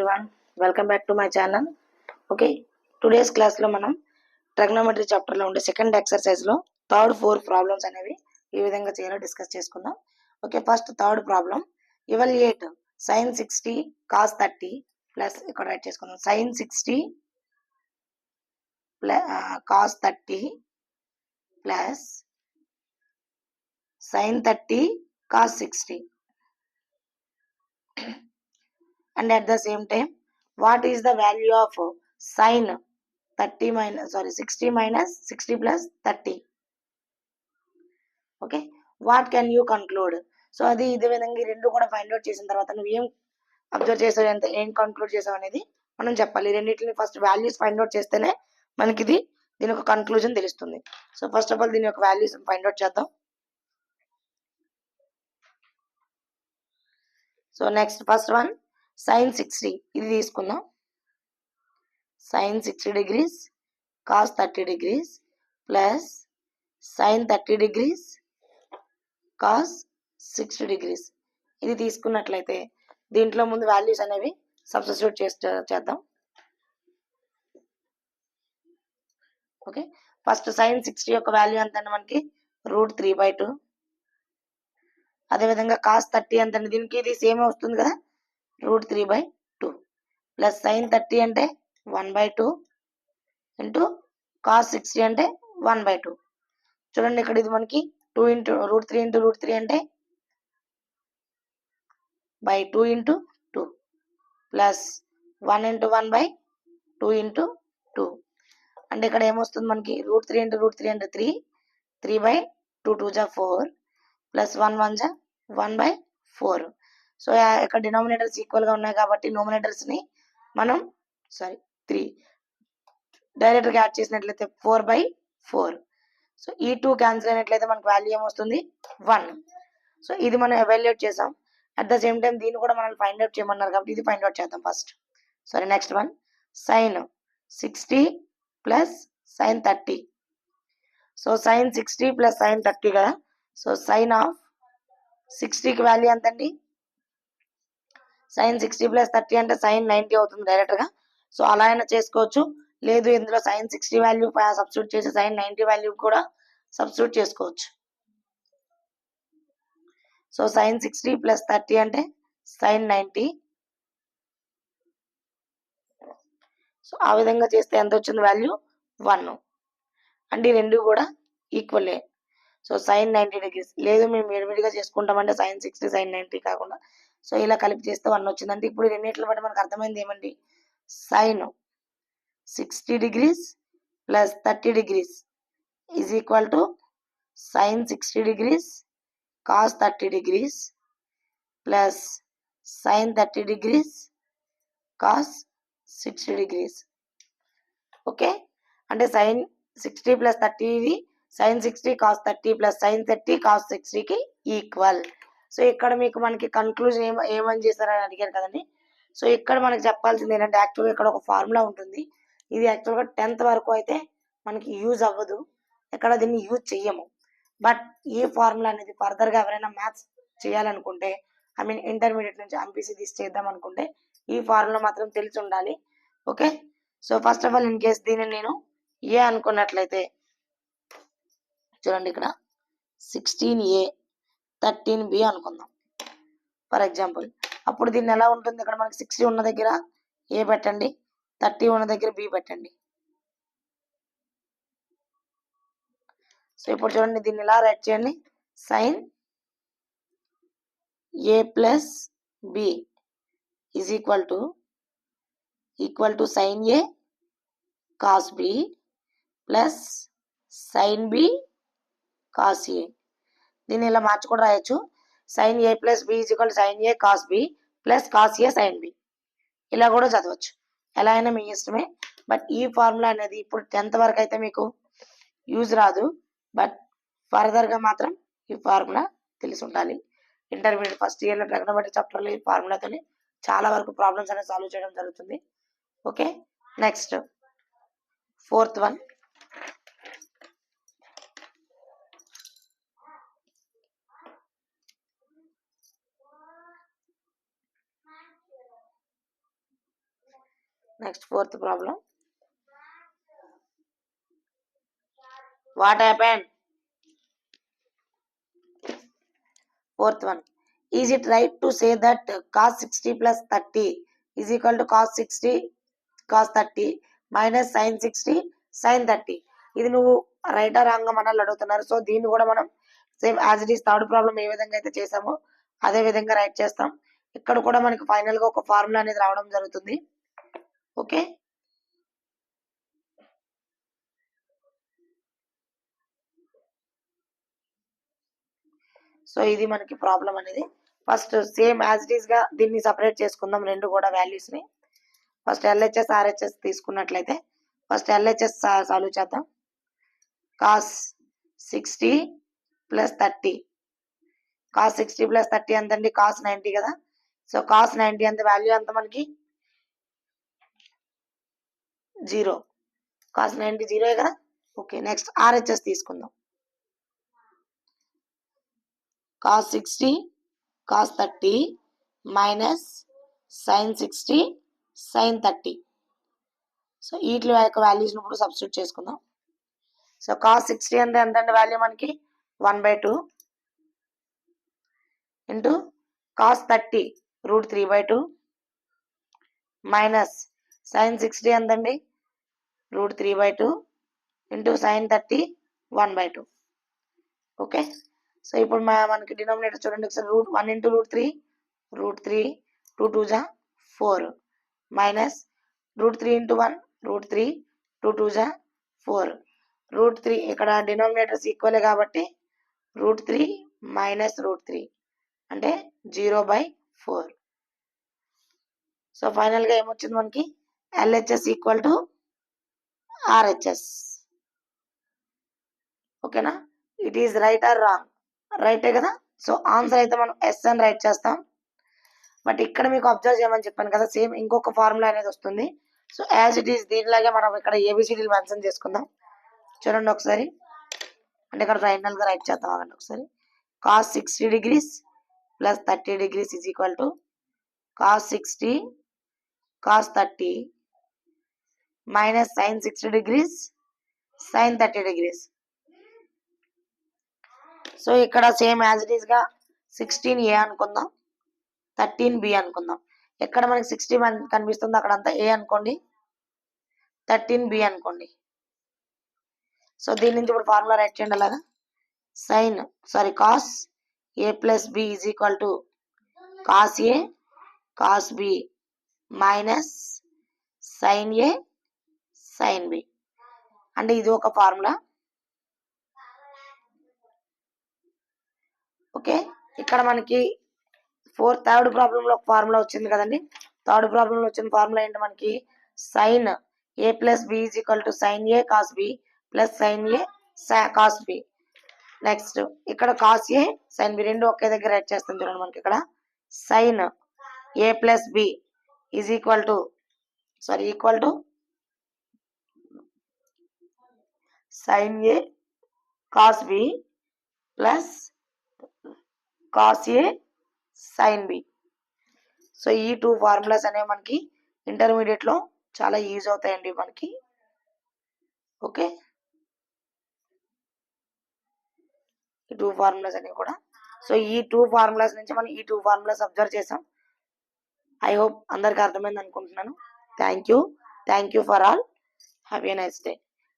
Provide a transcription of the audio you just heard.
everyone, welcome back to my channel. Okay, today's class లో మనం trigonometry chapter లో ఉండే సెకండ్ ఎక్సర్సైజ్ లో థర్డ్ 4 ప్రాబ్లమ్స్ అనేవి ఈ విధంగా చేయాలో డిస్కస్ చేసుకుందాం. Okay, first third problem, evaluate sin 60 cos 30 plus ఇక్కడ రైట్ చేసుకుందాం sin 60 cos 30 plus sin 30 cos 60. And at the same time, what is the value of sin 60 minus 60 plus 30? Okay, what can you conclude? So అది ఇదే విధంగా ఈ రెండు కూడా find out చేసిన తర్వాత నువ్వు ఏం అబ్జర్వ్ చేసావు, ఎంత ఏం కన్క్లూడ్ చేసావు అనేది మనం చెప్పాలి. రెండింటిని ఫస్ట్ వాల్యూస్ ఫైండ్ అవుట్ చేస్తేనే మనకి దీని ఒక కన్క్లూజన్ తెలుస్తుంది. సో ఫస్ట్ ఆఫ్ ఆల్ దీని యొక్క వాల్యూస్ ఫైండ్ అవుట్ చేద్దాం. So next first one sin 60 ఇది తీసుకుందాం. sin 60 degrees cos 30 degrees plus sin 30 degrees cos 60 degrees ఇది తీసుకున్నట్లయితే దీంట్లో ముందు వాల్యూస్ అనేవి సబ్స్టిట్యూట్ చేద్దాం. ఓకే, ఫస్ట్ sin 60 యొక్క వాల్యూ ఎంత అంటే మనకి √3/2. అదేవిధంగా cos 30 ఎంత అంటే దీనికి ఇది సేమ్ వస్తుంది కదా, √3/2 ప్లస్ sin 30 అంటే 1/2 ఇంటూ cos 60 అంటే 1/2. చూడండి ఇక్కడ ఇది మనకి 2 ఇంటూ √3 ఇంటూ √3 అంటే by 2 into 2 plus 1 into 1/2 into 2 అంటే ఇక్కడ ఏమొస్తుంది మనకి √3 ఇంటూ √3 అంటే 3/2 2 జా 4 ప్లస్ 1 1 జా 1/4. సో ఇక్కడ డినామినేటర్స్ ఈక్వల్ గా ఉన్నాయి కాబట్టి నోమినేటర్స్ ని మనం 3 డైరెక్ట్ గా యాడ్ చేసినట్లయితే 4/4. సో ఈ 2 క్యాన్సిల్ అయినట్లయితే మనకు వాల్యూ ఏమొస్తుంది 1. సో ఇది మనం ఎవాల్యుయేట్ చేసాం. అట్ ద సేమ్ టైం దీన్ని కూడా మనం ఫైండ్ అవుట్ చేయమన్నారు కాబట్టి ఇది ఫైండ్ అవుట్ చేద్దాం first. Next one sin 60 plus sin 30. So sin 60 plus sin 30 కదా, సో sin ఆఫ్ 60కి వాల్యూ ఎంత అండి, sin 60 ప్లస్ 30 అంటే sin 90 అవుతుంది డైరెక్ట్ గా. సో అలా అయినా చేసుకోవచ్చు, లేదు ఇందులో sin 60 వాల్యూ సబ్స్టిట్యూట్ చేసి sin 90 వాల్యూ కూడా సబ్స్టిట్యూట్ చేసుకోవచ్చు. సో sin 60 ప్లస్ 30 అంటే sin 90. సో ఆ విధంగా చేస్తే ఎంత వచ్చింది వాల్యూ 1. అంటే ఈ రెండు కూడా ఈక్వలే. సో sin 90 డిగ్రీస్, లేదు మేము విడివిడిగా చేసుకుంటామంటే sin 60 sin 90 కాకుండా సో ఇలా కలిపి చేస్తే 1 వచ్చిందంటే ఇప్పుడు రెండింటిని బట్టి మనకు అర్థమైంది ఏమండి, sin 60 degrees plus 30 degrees is equal to sin 60 degrees cos 30 degrees plus sin 30 degrees cos 60 degrees. Okay, అంటే sin 60 ప్లస్ 30 ఇది sin 60 cos 30 plus sin 30 cos 60కి ఈక్వల్. సో ఇక్కడ మనకి కన్క్లూజన్ ఏమని చేస్తారని అడిగారు కదండి. సో ఇక్కడ మనకి చెప్పాల్సింది ఏంటంటే యాక్చువల్గా ఇక్కడ ఒక ఫార్ములా ఉంటుంది. ఇది యాక్చువల్గా 10th వరకు అయితే మనకి యూజ్ అవ్వదు, ఎక్కడ దీన్ని యూజ్ చెయ్యము. బట్ ఈ ఫార్ములా అనేది ఫర్దర్ గా ఎవరైనా మ్యాథ్స్ చేయాలనుకుంటే, ఐ మీన్ ఇంటర్మీడియట్ నుంచి ఎంపీసీ తీసి చేద్దాం అనుకుంటే ఈ ఫార్ములా మాత్రం తెలిసి ఉండాలి. Okay, so first of all in case దీన్ని నేను ఏ అనుకున్నట్లయితే చూడండి ఇక్కడ 16A 13B అనుకుందాం ఫర్ ఎగ్జాంపుల్. అప్పుడు దీన్ని ఎలా ఉంటుంది, ఇక్కడ మనకి 60 ఉన్న దగ్గర ఏ పెట్టండి, 30 ఉన్న దగ్గర బి పెట్టండి. సో ఇప్పుడు చూడండి దీన్ని ఇలా రైట్ చేయండి, sin A plus B is equal to sin A cos B plus sin B cos A. దీన్ని ఇలా మార్చి కూడా రాయొచ్చు, sin A plus B is equal to sin A cos B plus cos A sin B. ఇలా కూడా చదవచ్చు, ఎలా అయినా మీ ఇష్టమే. బట్ ఈ ఫార్ములా అనేది ఇప్పుడు 10th వరకు అయితే మీకు యూజ్ రాదు, బట్ ఫర్దర్ గా మాత్రం ఈ ఫార్ములా తెలిసి ఉండాలి. ఇంటర్మీడియట్ ఫస్ట్ ఇయర్ లో ట్రిగ్నోమెట్రీ చాప్టర్ లో ఈ ఫార్ములాతోనే చాలా వరకు ప్రాబ్లమ్స్ అనేది సాల్వ్ చేయడం జరుగుతుంది. Okay, next 4th one, Next, fourth problem. What happened? Fourth one. Is it right to say that cos 60 plus 30 is equal to cos 60 cos 30 minus sin 60 sin 30? ఇది నువ్వు రైటా రాంగ్ మనల్ని అడుగుతున్నారు. సో దీన్ని కూడా మనం same as it is third problem ఏ విధంగా అయితే చేసామో అదే విధంగా రైట్ చేస్తాం. ఇక్కడ కూడా మనకి ఫైనల్ గా ఒక ఫార్ములా అనేది రావడం జరుగుతుంది. ఓకే, సో ఇది మనకి ప్రాబ్లం అనేది. First same as it is గా దీన్ని సపరేట్ చేసుకుందాం రెండు కూడా వాల్యూస్ ని. ఫస్ట్ ఎల్హెచ్ఎస్ ఆర్హెచ్ఎస్ తీసుకున్నట్లయితే ఫస్ట్ ఎల్హెచ్ఎస్ సాల్వ్ చేద్దాం. కాస్ 60 ప్లస్ 30, కాస్ 60 ప్లస్ 30 ఎంతండి? కాస్ 90 కదా. సో కాస్ 90 అంత వాల్యూ ఎంత మనకి? 0. కాస్ 90 జీరో కదా. ఓకే, నెక్స్ట్ ఆర్హెచ్ఎస్ తీసుకుందాం. Cos 60 cos 30 minus sine 60 sine 30. So వీటి యొక్క వాల్యూస్ని ఇప్పుడు సబ్స్టిట్యూట్ చేసుకుందాం. సో కాస్ 60 అంటే ఎంతండి వాల్యూ మనకి? 1/2 ఇంటూ కాస్ 30 √3/2 మైనస్ సైన్ 60 ఎంతండి? √3/2 ఇంటూ సైన్ 30 1/2. ఓకే, సో ఇప్పుడు మనకి డినామినేటర్ చూడండి ఒకసారి. √1 ఇంటూ √3 √3 2 2 జా 4 మైనస్ √3 ఇంటూ 1 √3 2 2 జా 4 √3 ఇక్కడ డినామినేటర్స్ ఈక్వల్ కాబట్టి √3 మైనస్ √3 అంటే 0/4. సో ఫైనల్ గా ఏమొచ్చింది మనకి? LHS equal to RHS. ఓకేనా? It is right or wrong? రైటే కదా. సో ఆన్సర్ అయితే మనం ఎస్ అని రైట్ చేస్తాం. బట్ ఇక్కడ మీకు అబ్జర్వ్ చేయమని చెప్పాను కదా, సేమ్ ఇంకొక ఫార్ములా అనేది వస్తుంది. సో యాజ్ ఇట్ ఈస్ దీనిలాగే మనం ఇక్కడ ఏబిసిడీలు మెన్షన్ చేసుకుందాం. చూడండి ఒకసారి, అంటే ఇక్కడ ఫైనల్ గా రైట్ చేద్దాం అవ్వండి ఒకసారి. Cos 60 degrees plus 30 degrees is equal to cos 60 cos 30 minus sine 60 degrees sine 30 degrees. So ఇక్కడ సేమ్ యాజ్ ఇట్ ఈస్ గా 16A అనుకుందాం, 13B అనుకుందాం. ఎక్కడ మనకి 60 కనిపిస్తుందో అక్కడ అంతా ఏ అనుకోండి, 13B అనుకోండి. సో దీని నుంచి ఇప్పుడు ఫార్ములా రైట్ చేయండి అలాగా. Cos A plus B is equal to cos A cos B minus sine A sine B. అంటే ఇది ఒక ఫార్ములా. ఓకే, ఇక్కడ మనకి థర్డ్ ప్రాబ్లంలో ఒక ఫార్ములా వచ్చింది కదండి. థర్డ్ ప్రాబ్లంలో వచ్చిన ఫార్ములా ఏంటి మనకి? Sine A plus B is equal to sine A cos B plus sine A cos B. Next ఇక్కడ కాస్ A సైన్ B రెండు ఒకే దగ్గర రైట్ చేస్తాం. చూడండి మనకి ఇక్కడ sine A plus B is equal to sine A cos B plus cos A sine B. So ఈ two formulas అనేవి మనకి ఇంటర్మీడియట్ లో చాలా యూజ్ అవుతాయండి మనకి. ఓకే, ఈ టూ ఫార్ములాస్ అనేవి కూడా. సో ఈ టూ ఫార్ములాస్ నుంచి మనం ఈ టూ ఫార్ములాస్ అబ్జర్వ్ చేసాం. ఐ హోప్ అందరికి అర్థమైంది అనుకుంటున్నాను. Thank you for all. Have a nice day.